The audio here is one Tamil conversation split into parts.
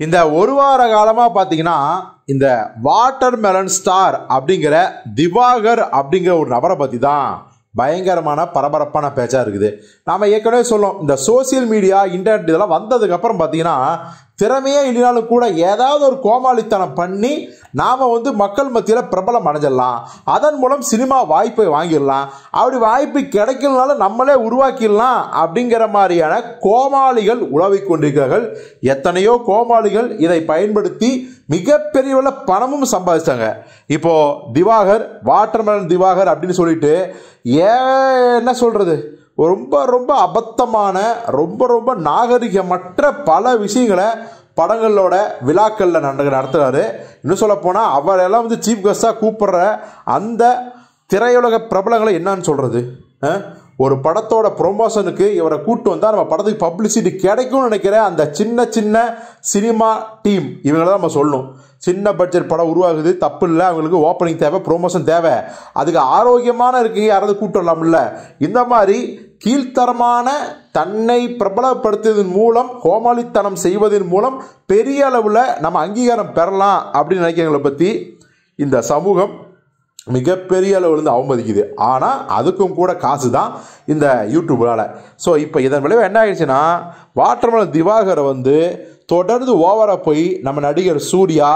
இந்த ஒரு வார காலமாக பார்த்தீங்கன்னா இந்த வாட்டர்மெலன் ஸ்டார் அப்படிங்கிற திவாகர் அப்படிங்கிற ஒரு நபரை பற்றி தான் பயங்கரமான பரபரப்பான பேச்சாக இருக்குது. நாம் ஏற்கனவே சொல்லோம், இந்த சோசியல் மீடியா இன்டர்நெட் இதெல்லாம் வந்ததுக்கப்புறம் பார்த்தீங்கன்னா திறமையே இல்லைனாலும் கூட ஏதாவது ஒரு கோமாளித்தனம் பண்ணி நாம் மக்கள் மத்தியில் பிரபலம் அடைஞ்சிடலாம், அதன் மூலம் சினிமா வாய்ப்பை வாங்கிடலாம், அப்படி வாய்ப்பு கிடைக்கலனாலும் நம்மளே உருவாக்கிடலாம் அப்படிங்கிற மாதிரியான கோமாளிகள் உழவிக் கொண்டிருக்கிறார்கள். எத்தனையோ கோமாளிகள் இதை பயன்படுத்தி மிகப்பெரிய பணமும் சம்பாதிச்சாங்க. இப்போ திவாகர், வாட்டர்மெலன் திவாகர் அப்படின்னு சொல்லிட்டு என்ன சொல்றது, ரொம்ப ரொம்ப அபத்தமான ரொம்ப நாகரிகமற்ற பல விஷயங்களை படங்களோட விழாக்களில் நடத்துகிறாரு. இன்னும் சொல்ல போனால் அவரெல்லாம் சீஃப் கெஸ்டாக கூப்பிடுற அந்த திரையுலக பிரபலங்களை என்னன்னு சொல்கிறது, ஒரு படத்தோட ப்ரொமோஷனுக்கு இவரை கூப்பிட்டு வந்தால் நம்ம படத்துக்கு பப்ளிசிட்டி கிடைக்கும்னு நினைக்கிற அந்த சின்ன சின்ன சினிமா டீம் இவங்களை தான் நம்ம சொல்லணும். சின்ன பட்ஜெட் படம் உருவாகுது, தப்பு இல்லை, அவங்களுக்கு ஓப்பனிங் தேவை, ப்ரொமோஷன் தேவை, அதுக்கு ஆரோக்கியமான இருக்கு யாராவது கூப்பிட்டு வரலாம்ல. இந்த மாதிரி கீழ்த்தரமான தன்னை பிரபலப்படுத்துவதன் மூலம், கோமாளித்தனம் செய்வதன் மூலம் பெரிய அளவில் நம்ம அங்கீகாரம் பெறலாம் அப்படின்னு நினைக்கிறவங்களை பற்றி இந்த சமூகம் மிகப்பெரிய அளவில் அவமதிக்குது. ஆனால் அதுக்கும் கூட காசு தான் இந்த யூடியூப்னால. ஸோ இப்போ இதன் விளைவு என்ன ஆகிடுச்சுன்னா, வாட்டர்மெலன் திவாகரை தொடர்ந்து ஓவராக போய் நம்ம நடிகர் சூர்யா,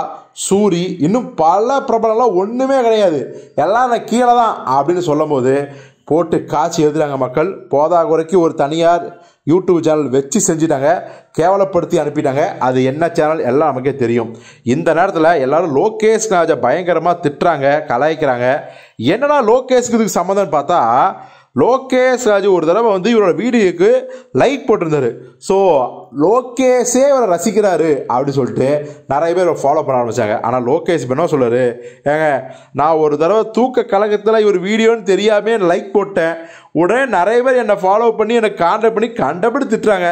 சூரி, இன்னும் பல பிரபலம்லாம் ஒன்றுமே கிடையாது, எல்லாம் நான் கீழே தான் அப்படின்னு சொல்லும் போது போட்டு காட்சி எழுதுறாங்க மக்கள். போதா குறைக்கு ஒரு தனியார் யூடியூப் சேனல் வச்சு செஞ்சுட்டாங்க, கேவலப்படுத்தி அனுப்பிட்டாங்க. அது என்ன சேனல் எல்லாம் நமக்கே தெரியும். இந்த நேரத்தில் எல்லாரும் லோகேஷ் ராஜை பயங்கரமாக திட்டுறாங்க, கலாய்க்கிறாங்க. என்னன்னா லோகேஷ்க்கு இதுக்கு சம்மந்தம்னு பார்த்தா, லோகேஷ் ராஜ் ஒரு தடவை இவரோட வீடியோக்கு லைக் போட்டிருந்தாரு. ஸோ லோகேஷே இவரை ரசிக்கிறாரு அப்படின்னு சொல்லிட்டு நிறைய பேர் ஃபாலோ பண்ண ஆரம்பித்தாங்க. ஆனால் லோகேஷ் இப்போ என்ன சொல்கிறாரு, ஏங்க நான் ஒரு தடவை தூக்க கலக்கத்தில் இவர் வீடியோன்னு தெரியாமே லைக் போட்டேன், உடனே நிறைய பேர் என்னை ஃபாலோ பண்ணி என்னை கான்டாக்ட் பண்ணி கண்டபடி திட்டுறாங்க,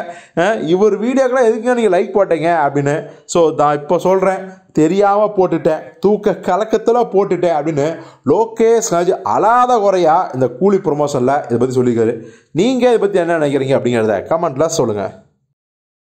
இவர் வீடியோக்கெல்லாம் எதுக்குங்க நீங்கள் லைக் போட்டீங்க அப்படின்னு. ஸோ நான் இப்போ சொல்கிறேன், தெரியாமல் போட்டுட்டேன், தூக்க கலக்கத்தில் போட்டுட்டேன் அப்படின்னு லோகேஷ் ராஜ் அழாத குறையா இந்த கூலி ப்ரொமோஷனில் இதை பற்றி சொல்லியிருக்காரு. நீங்கள் இதை பற்றி என்ன நினைக்கிறீங்க அப்படிங்கிறத கமெண்ட்டில் சொல்லுங்கள்.